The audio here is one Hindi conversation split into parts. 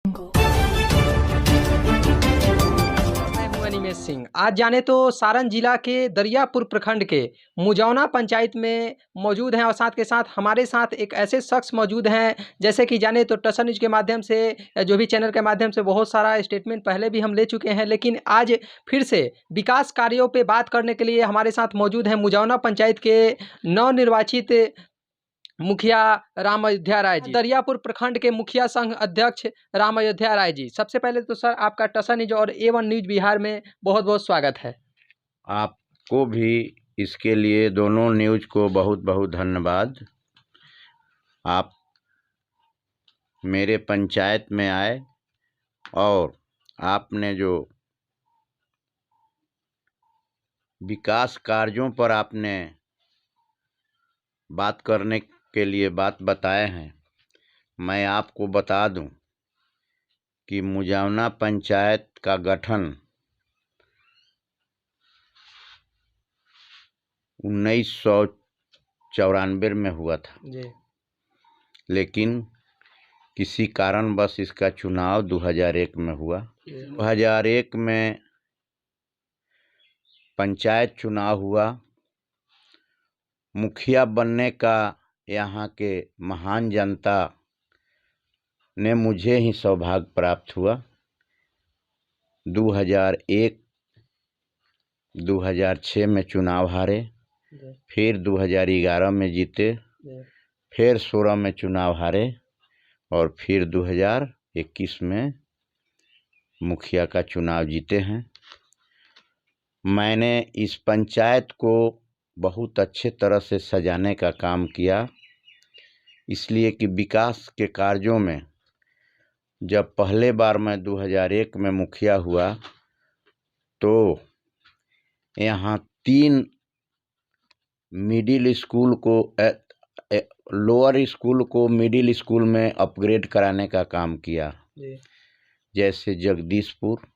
मैं हूं अनिमेष सिंह। आज जाने तो सारण जिला के दरियापुर प्रखंड के मुजौना पंचायत में मौजूद हैं और साथ के साथ हमारे साथ एक ऐसे शख्स मौजूद हैं, जैसे कि जाने तो टसन न्यूज़ के माध्यम से जो भी चैनल के माध्यम से बहुत सारा स्टेटमेंट पहले भी हम ले चुके हैं, लेकिन आज फिर से विकास कार्यों पे बात करने के लिए हमारे साथ मौजूद हैं मुजौना पंचायत के नवनिर्वाचित मुखिया राम अयोध्या राय जी, दरियापुर प्रखंड के मुखिया संघ अध्यक्ष राम अयोध्या राय जी। सबसे पहले तो सर आपका टसन न्यूज और A1 न्यूज बिहार में बहुत बहुत स्वागत है। आपको भी इसके लिए दोनों न्यूज़ को बहुत बहुत धन्यवाद। आप मेरे पंचायत में आए और आपने जो विकास कार्यों पर आपने बात करने के लिए बात बताए हैं। मैं आपको बता दूं कि मुजौना पंचायत का गठन 1994 में हुआ था जी। लेकिन किसी कारणवश इसका चुनाव 2001 में हुआ। 2001 में पंचायत चुनाव हुआ। मुखिया बनने का यहाँ के महान जनता ने मुझे ही सौभाग्य प्राप्त हुआ। 2001 2006 में चुनाव हारे, फिर 2011 में जीते, फिर 16 में चुनाव हारे और फिर 2021 में मुखिया का चुनाव जीते हैं। मैंने इस पंचायत को बहुत अच्छे तरह से सजाने का काम किया, इसलिए कि विकास के कार्यों में जब पहले बार मैं 2001 में मुखिया हुआ तो यहाँ 3 मिडिल स्कूल को लोअर स्कूल को मिडिल स्कूल में अपग्रेड कराने का काम किया। जैसे जगदीशपुर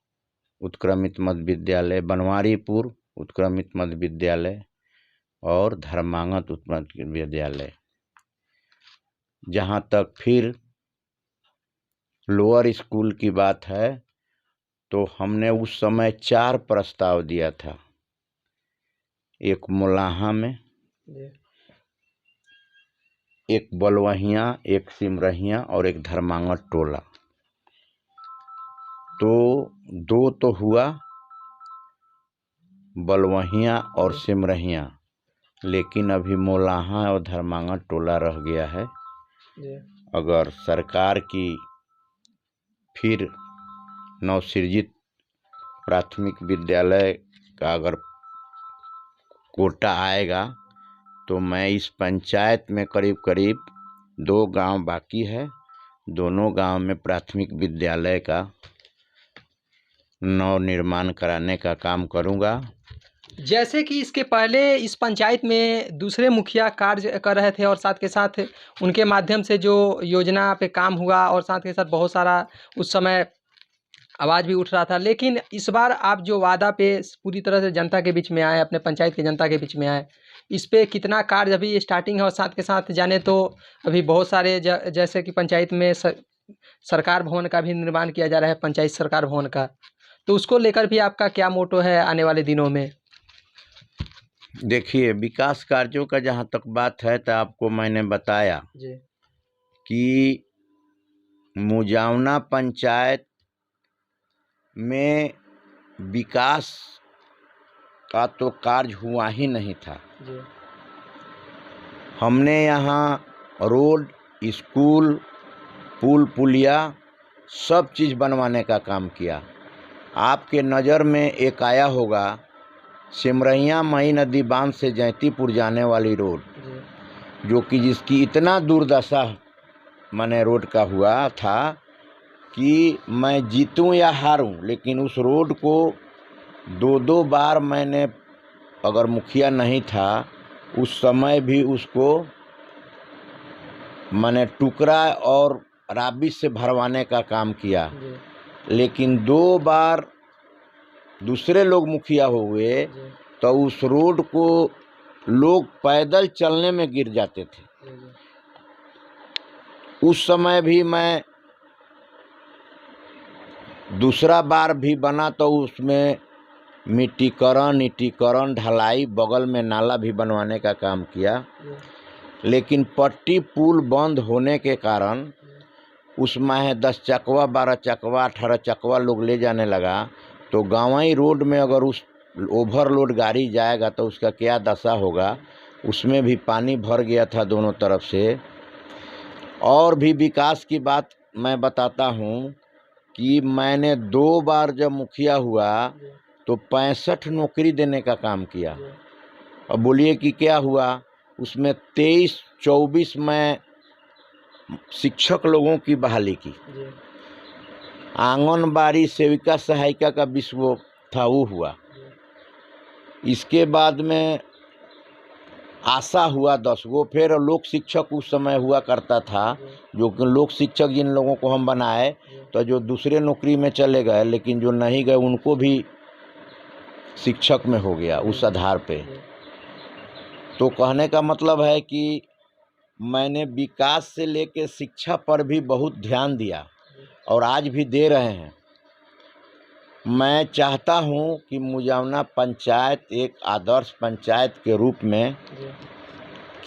उत्क्रमित मध्य विद्यालय, बनवारीपुर उत्क्रमित मध्य विद्यालय और धर्मांगत उत्क्रमित विद्यालय। जहाँ तक फिर लोअर स्कूल की बात है तो हमने उस समय 4 प्रस्ताव दिया था। एक मोलाहा में, एक बलवहिया, एक सिमरहिया और एक धर्मांगत टोला। तो 2 तो हुआ बलवहिया और सिमरहिया, लेकिन अभी मोलाहा और धर्मांगत टोला रह गया है। अगर सरकार की फिर नवसृजित प्राथमिक विद्यालय का अगर कोटा आएगा तो मैं इस पंचायत में करीब करीब 2 गांव बाकी है, दोनों गांव में प्राथमिक विद्यालय का नव निर्माण कराने का काम करूंगा। जैसे कि इसके पहले इस पंचायत में दूसरे मुखिया कार्य कर रहे थे और साथ के साथ उनके माध्यम से जो योजना पे काम हुआ और साथ के साथ बहुत सारा उस समय आवाज़ भी उठ रहा था, लेकिन इस बार आप जो वादा पे पूरी तरह से जनता के बीच में आए, अपने पंचायत की जनता के बीच में आए, इस पे कितना कार्य अभी स्टार्टिंग है और साथ के साथ जाने तो अभी बहुत सारे जैसे कि पंचायत में सरकार भवन का भी निर्माण किया जा रहा है, पंचायत सरकार भवन का, तो उसको लेकर भी आपका क्या मोटो है आने वाले दिनों में? देखिए, विकास कार्यों का जहाँ तक बात है तो आपको मैंने बताया जी। कि मुजौना पंचायत में विकास का तो कार्य हुआ ही नहीं था। जी। हमने यहाँ रोड, स्कूल, पुल पुलिया सब चीज़ बनवाने का काम किया। आपके नज़र में एक आया होगा सिमरहिया मई नदी बांध से जैतीपुर जाने वाली रोड, जो कि जिसकी इतना दुर्दशा मैंने रोड का हुआ था कि मैं जीतूं या हारूं, लेकिन उस रोड को 2 बार मैंने, अगर मुखिया नहीं था उस समय भी उसको मैंने टुकड़ा और राबिश से भरवाने का काम किया। लेकिन 2 बार दूसरे लोग मुखिया हो गए तो उस रोड को लोग पैदल चलने में गिर जाते थे। उस समय भी मैं दूसरा बार भी बना तो उसमें मिट्टीकरण ढलाई, बगल में नाला भी बनवाने का काम किया। लेकिन पट्टी पुल बंद होने के कारण उसमें 10 चकवा, 12 चकवा, 18 चकवा लोग ले जाने लगा, तो गांवई रोड में अगर उस ओवरलोड गाड़ी जाएगा तो उसका क्या दशा होगा। उसमें भी पानी भर गया था दोनों तरफ से। और भी विकास की बात मैं बताता हूँ कि मैंने 2 बार जब मुखिया हुआ तो 65 नौकरी देने का काम किया। अब बोलिए कि क्या हुआ। उसमें 23-24 में शिक्षक लोगों की बहाली की, आंगनबाड़ी सेविका सहायिका का 20 वो था, वो हुआ। इसके बाद में आशा हुआ 10 गो, फिर लोक शिक्षक उस समय हुआ करता था, जो कि लोक शिक्षक जिन लोगों को हम बनाए तो जो दूसरे नौकरी में चले गए, लेकिन जो नहीं गए उनको भी शिक्षक में हो गया उस आधार पे। तो कहने का मतलब है कि मैंने विकास से लेके शिक्षा पर भी बहुत ध्यान दिया और आज भी दे रहे हैं। मैं चाहता हूं कि मुजावना पंचायत एक आदर्श पंचायत के रूप में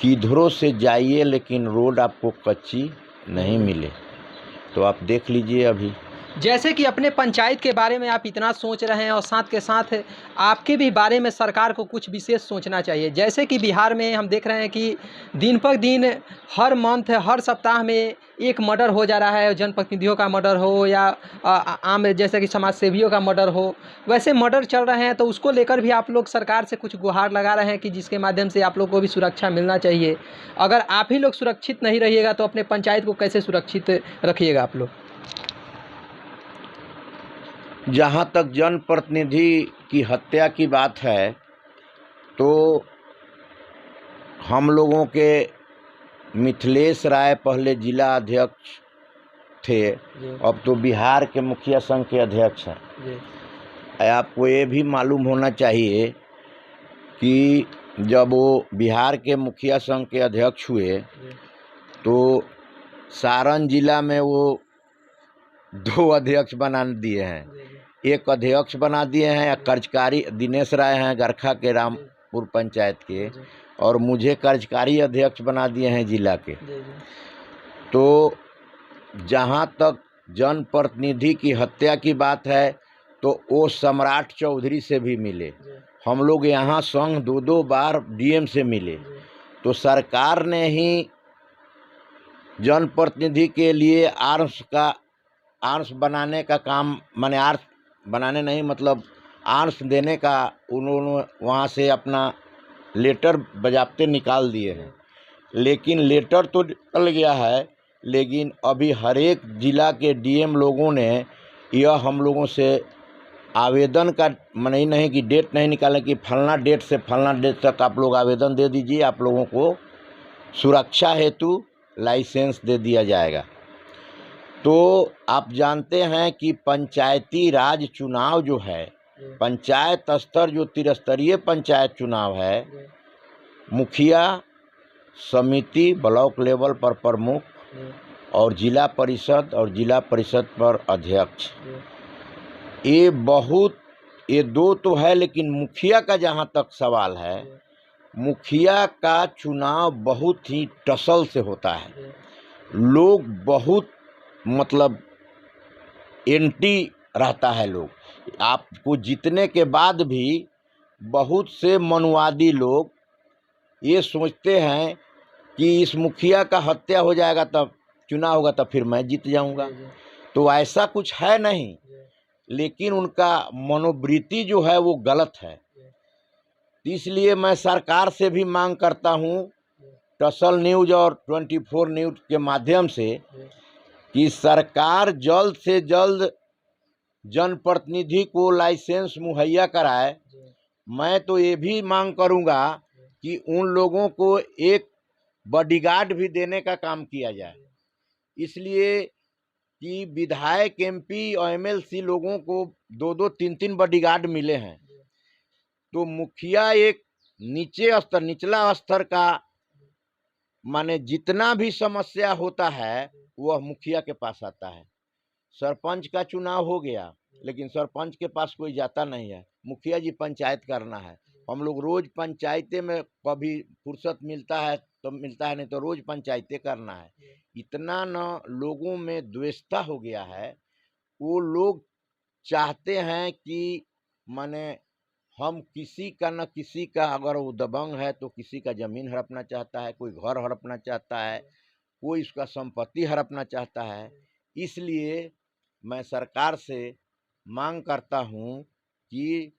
किधरों से जाइए लेकिन रोड आपको कच्ची नहीं मिले। तो आप देख लीजिए अभी जैसे कि अपने पंचायत के बारे में आप इतना सोच रहे हैं और साथ के साथ आपके भी बारे में सरकार को कुछ विशेष सोचना चाहिए। जैसे कि बिहार में हम देख रहे हैं कि दिन पर दिन हर मंथ, हर सप्ताह में एक मर्डर हो जा रहा है, जनप्रतिनिधियों का मर्डर हो या आम जैसे कि समाज सेवियों का मर्डर हो, वैसे मर्डर चल रहे हैं। तो उसको लेकर भी आप लोग सरकार से कुछ गुहार लगा रहे हैं कि जिसके माध्यम से आप लोग को भी सुरक्षा मिलना चाहिए। अगर आप ही लोग सुरक्षित नहीं रहिएगा तो अपने पंचायत को कैसे सुरक्षित रखिएगा आप लोग? जहाँ तक जनप्रतिनिधि की हत्या की बात है तो हम लोगों के मिथिलेश राय पहले जिला अध्यक्ष थे, अब तो बिहार के मुखिया संघ के अध्यक्ष हैं। आपको ये भी मालूम होना चाहिए कि जब वो बिहार के मुखिया संघ के अध्यक्ष हुए तो सारण जिला में वो 2 अध्यक्ष बना दिए हैं। एक अध्यक्ष बना दिए हैं, कार्यकारी दिनेश राय हैं गरखा के रामपुर पंचायत के, और मुझे कार्यकारी अध्यक्ष बना दिए हैं जिला के। तो जहाँ तक जनप्रतिनिधि की हत्या की बात है तो वो सम्राट चौधरी से भी मिले। हम लोग यहाँ संघ 2-2 बार डीएम से मिले। तो सरकार ने ही जनप्रतिनिधि के लिए आर्म्स बनाने का काम, माने आर्म्स बनाने नहीं मतलब आर्म्स देने का उन्होंने वहाँ से अपना लेटर बजाते निकाल दिए हैं। लेकिन लेटर तो निकल गया है, लेकिन अभी हर एक जिला के डीएम लोगों ने यह हम लोगों से आवेदन का माने नहीं कि डेट नहीं निकाले कि फलना डेट से फलना डेट तक आप लोग आवेदन दे दीजिए, आप लोगों को सुरक्षा हेतु लाइसेंस दे दिया जाएगा। तो आप जानते हैं कि पंचायती राज चुनाव जो है, पंचायत स्तर जो त्रिस्तरीय पंचायत चुनाव है, मुखिया, समिति, ब्लॉक लेवल पर प्रमुख और जिला परिषद पर अध्यक्ष, ये 2 तो है। लेकिन मुखिया का जहाँ तक सवाल है, मुखिया का चुनाव बहुत ही टसल से होता है। लोग बहुत मतलब एंटी रहता है लोग। आपको जीतने के बाद भी बहुत से मनुवादी लोग ये सोचते हैं कि इस मुखिया का हत्या हो जाएगा तब चुनाव होगा तब फिर मैं जीत जाऊंगा। तो ऐसा कुछ है नहीं, लेकिन उनका मनोवृत्ति जो है वो गलत है। इसलिए मैं सरकार से भी मांग करता हूँ, टसल न्यूज़ और 24 न्यूज़ के माध्यम से, कि सरकार जल्द से जल्द जनप्रतिनिधि को लाइसेंस मुहैया कराए। मैं तो ये भी मांग करूंगा कि उन लोगों को एक बॉडीगार्ड भी देने का काम किया जाए, इसलिए कि विधायक, एमपी और एमएलसी लोगों को 2-2, 3-3 बॉडीगार्ड मिले हैं। तो मुखिया एक निचला स्तर का, माने जितना भी समस्या होता है वह मुखिया के पास आता है। सरपंच का चुनाव हो गया, लेकिन सरपंच के पास कोई जाता नहीं है, मुखिया जी पंचायत करना है। हम लोग रोज पंचायते में, कभी फुर्सत मिलता है तो मिलता है, नहीं तो रोज पंचायते करना है। इतना न लोगों में द्वेषता हो गया है, वो लोग चाहते हैं कि माने हम किसी का न किसी का, अगर वो दबंग है तो किसी का जमीन हड़पना चाहता है, कोई घर हड़पना चाहता है, कोई उसका संपत्ति हड़पना चाहता है। इसलिए मैं सरकार से मांग करता हूँ कि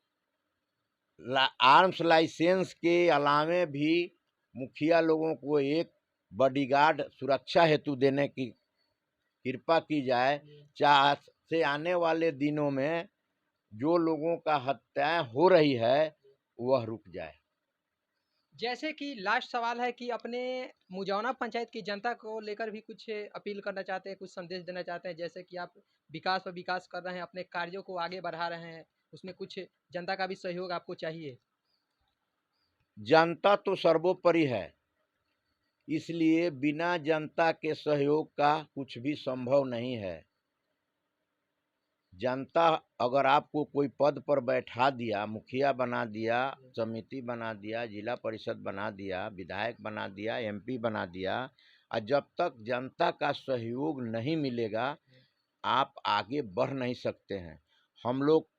आर्म्स लाइसेंस के अलावे भी मुखिया लोगों को एक बॉडीगार्ड सुरक्षा हेतु देने की कृपा की जाए। चाहे से आने वाले दिनों में जो लोगों का हत्याएं हो रही है वह रुक जाए। जैसे कि लास्ट सवाल है कि अपने मुजौना पंचायत की जनता को लेकर भी कुछ अपील करना चाहते हैं, कुछ संदेश देना चाहते हैं, जैसे कि आप विकास पर विकास कर रहे हैं, अपने कार्यों को आगे बढ़ा रहे हैं, उसमें कुछ जनता का भी सहयोग आपको चाहिए। जनता तो सर्वोपरि है, इसलिए बिना जनता के सहयोग का कुछ भी संभव नहीं है। जनता अगर आपको कोई पद पर बैठा दिया, मुखिया बना दिया, समिति बना दिया, जिला परिषद बना दिया, विधायक बना दिया, एमपी बना दिया, और जब तक जनता का सहयोग नहीं मिलेगा आप आगे बढ़ नहीं सकते हैं। हम लोग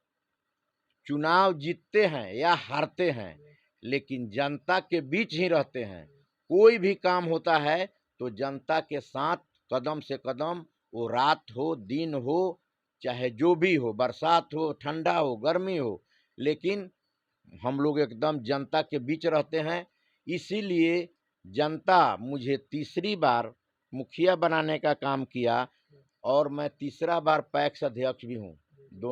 चुनाव जीतते हैं या हारते हैं, लेकिन जनता के बीच ही रहते हैं। कोई भी काम होता है तो जनता के साथ कदम से कदम, वो रात हो दिन हो, चाहे जो भी हो, बरसात हो ठंडा हो गर्मी हो, लेकिन हम लोग एकदम जनता के बीच रहते हैं। इसीलिए जनता मुझे तीसरी बार मुखिया बनाने का काम किया, और मैं तीसरा बार पैक्स अध्यक्ष भी हूँ।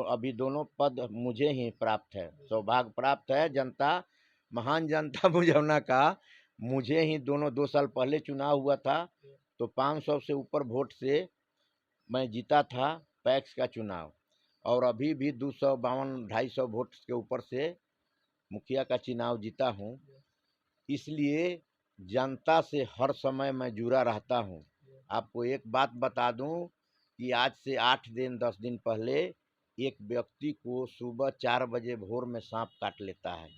अभी दोनों पद मुझे ही प्राप्त है, सौभाग्य प्राप्त है। जनता, महान जनता मुजौना का मुझे ही दोनों, 2 साल पहले चुनाव हुआ था तो 500 से ऊपर वोट से मैं जीता था पैक्स का चुनाव, और अभी भी 252-250 वोट के ऊपर से मुखिया का चुनाव जीता हूँ। इसलिए जनता से हर समय मैं जुड़ा रहता हूँ। आपको एक बात बता दूं कि आज से 8 दिन 10 दिन पहले एक व्यक्ति को सुबह 4 बजे भोर में सांप काट लेता है।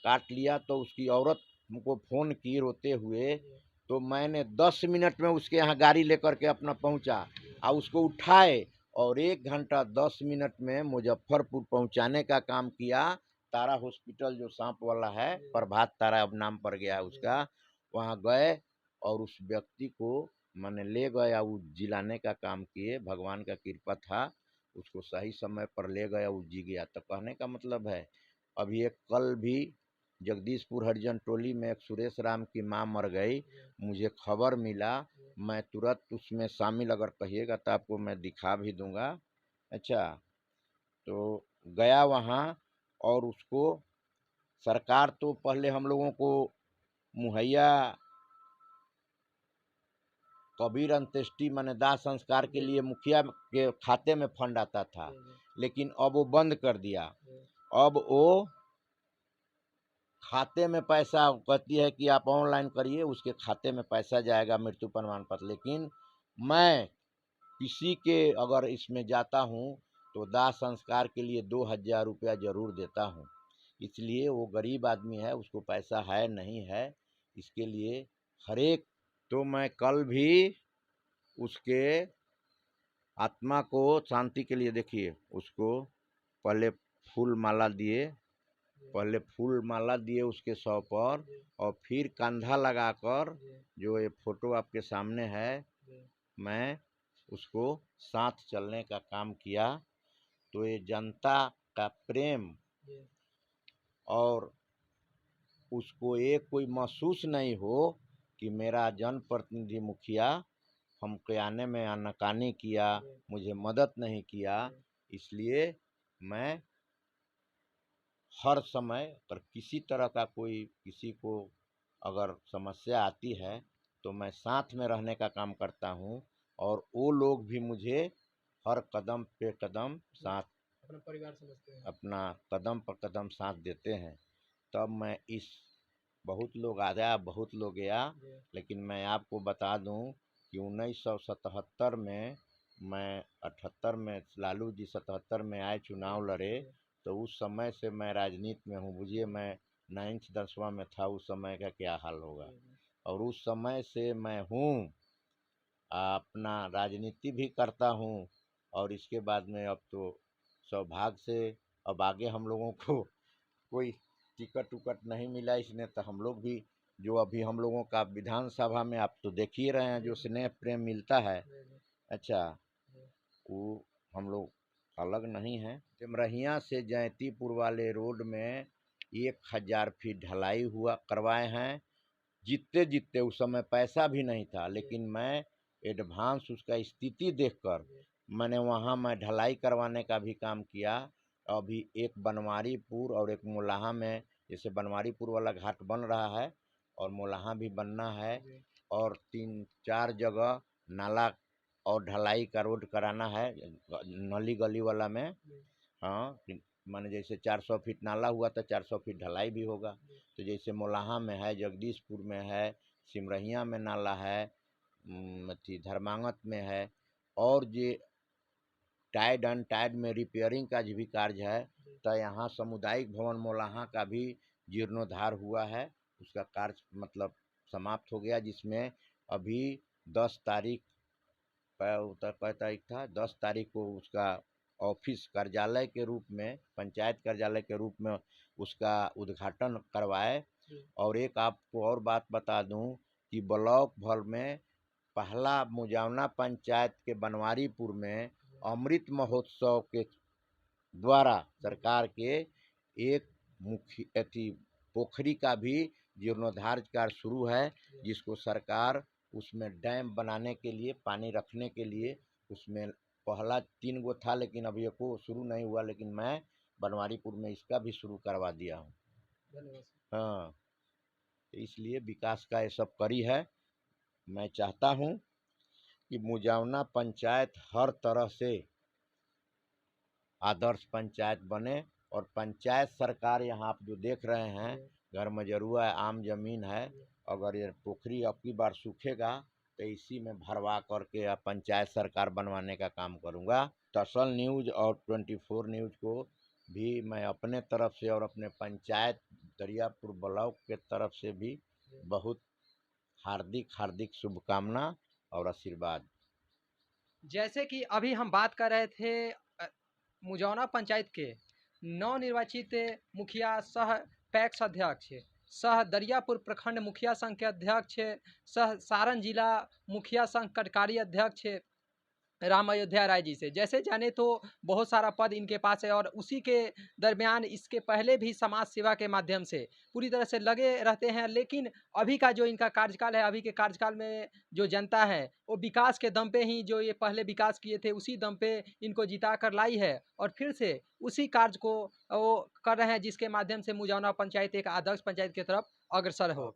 काट लिया तो उसकी औरत हमको फ़ोन की रोते हुए, तो मैंने 10 मिनट में उसके यहाँ गाड़ी लेकर के अपना पहुँचा और उसको उठाए, और 1 घंटा 10 मिनट में मुजफ्फरपुर पहुँचाने का काम किया। तारा हॉस्पिटल जो सांप वाला है, प्रभात तारा अब नाम पड़ गया है उसका, वहाँ गए और उस व्यक्ति को मैंने ले गया, वो जिलाने का काम किए। भगवान का कृपा था, उसको सही समय पर ले गया, वो जी गया। तो कहने का मतलब है, अभी एक कल भी जगदीशपुर हरिजन टोली में एक सुरेश राम की माँ मर गई, मुझे खबर मिला, मैं तुरंत उसमें शामिल, अगर कहिएगा तो आपको मैं दिखा भी दूंगा। अच्छा, तो गया वहाँ, और उसको सरकार तो पहले हम लोगों को मुहैया कबीर अंत्येष्टि माने दाह संस्कार के लिए मुखिया के खाते में फंड आता था, लेकिन अब वो बंद कर दिया। अब वो खाते में पैसा कहती है कि आप ऑनलाइन करिए, उसके खाते में पैसा जाएगा मृत्यु प्रमाण पत्र। लेकिन मैं किसी के अगर इसमें जाता हूँ तो दाह संस्कार के लिए 2000 रुपया ज़रूर देता हूँ। इसलिए वो गरीब आदमी है, उसको पैसा है नहीं है, इसके लिए हर एक, तो मैं कल भी उसके आत्मा को शांति के लिए, देखिए उसको पहले फूल माला दिए, उसके शव पर, और फिर कंधा लगाकर, जो ये फोटो आपके सामने है, मैं उसको साथ चलने का काम किया। तो ये जनता का प्रेम, और उसको एक कोई महसूस नहीं हो कि मेरा जनप्रतिनिधि मुखिया हमके आने में आनाकानी किया, मुझे मदद नहीं किया। इसलिए मैं हर समय पर किसी तरह का कोई, किसी को अगर समस्या आती है तो मैं साथ में रहने का काम करता हूँ, और वो लोग भी मुझे हर कदम पे कदम साथ, अपना परिवार समझते हैं। अपना कदम पर कदम साथ देते हैं। तब मैं इस, बहुत लोग आ गया बहुत लोग गया, लेकिन मैं आपको बता दूं कि 1977 में मैं 78 में लालू जी 77 में आए, चुनाव लड़े, तो उस समय से मैं राजनीति में हूँ। बुझिए मैं 9th 10वां में था, उस समय का क्या हाल होगा। और उस समय से मैं हूँ, अपना राजनीति भी करता हूँ। और इसके बाद में अब तो सौभाग्य से अब आगे हम लोगों को कोई टिकट उकट नहीं मिला, इसने तो हम लोग भी जो अभी हम लोगों का विधानसभा में आप तो देख ही रहे हैं जो स्नेह प्रेम मिलता है। अच्छा, वो हम लोग अलग नहीं हैं। सिमरहिया से जयंतीपुर वाले रोड में 1000 फीट ढलाई हुआ करवाए हैं। जीतते जीतते उस समय पैसा भी नहीं था, लेकिन मैं एडवांस उसका स्थिति देखकर मैंने वहाँ मैं ढलाई करवाने का भी काम किया। अभी एक बनवारीपुर और एक मोलाहा में, जैसे बनवारीपुर वाला घाट बन रहा है और मोलाहा भी बनना है, और 3-4 जगह नाला और ढलाई का रोड कराना है नली गली वाला में। हाँ, माने जैसे 400 फीट नाला हुआ तो 400 फीट ढलाई भी होगा। तो जैसे मोलाहा में है, जगदीशपुर में है, सिमरहिया में नाला है, धर्मांगत में है, और ये टाइड अनटाइड में रिपेयरिंग का भी कार्य है। तो यहाँ सामुदायिक भवन मोलाहा का भी जीर्णोद्धार हुआ है, उसका कार्य मतलब समाप्त हो गया, जिसमें अभी 10 तारीख कै तारीख था, 10 तारीख को उसका ऑफिस कार्यालय के रूप में, पंचायत कार्यालय के रूप में उसका उद्घाटन करवाए। और एक आपको और बात बता दूं कि ब्लॉक भर में पहला मुजावना पंचायत के बनवारीपुर में अमृत महोत्सव के द्वारा सरकार के एक मुख्य पोखरी का भी जीर्णोद्धार कार्य शुरू है, जिसको सरकार उसमें डैम बनाने के लिए, पानी रखने के लिए, उसमें पहला 3 गो था लेकिन अभी एको शुरू नहीं हुआ, लेकिन मैं बनवारीपुर में इसका भी शुरू करवा दिया हूँ। हाँ, इसलिए विकास का ये सब कड़ी है। मैं चाहता हूँ कि मुजावना पंचायत हर तरह से आदर्श पंचायत बने, और पंचायत सरकार यहाँ आप जो देख रहे हैं, घर में जरूर है, आम जमीन है, अगर ये पोखरी अब की बार सूखेगा तो इसी में भरवा करके या पंचायत सरकार बनवाने का काम करूँगा। टसल न्यूज़ और 24 न्यूज़ को भी मैं अपने तरफ से और अपने पंचायत दरियापुर ब्लॉक के तरफ से भी बहुत हार्दिक हार्दिक शुभकामना और आशीर्वाद। जैसे कि अभी हम बात कर रहे थे मुजौना पंचायत के नवनिर्वाचित मुखिया सह पैक्स अध्यक्ष, सह दरियापुर प्रखंड मुखिया संघ के अध्यक्ष, सह सारण जिला मुखिया संघ कटकारी अध्यक्ष राम अयोध्या राय जी से। जैसे जाने तो बहुत सारा पद इनके पास है, और उसी के दरमियान इसके पहले भी समाज सेवा के माध्यम से पूरी तरह से लगे रहते हैं। लेकिन अभी का जो इनका कार्यकाल है, अभी के कार्यकाल में जो जनता है वो विकास के दम पे ही, जो ये पहले विकास किए थे उसी दम पे इनको जिता कर लाई है, और फिर से उसी कार्य को वो कर रहे हैं, जिसके माध्यम से मुजौना पंचायत एक आदर्श पंचायत की तरफ अग्रसर हो।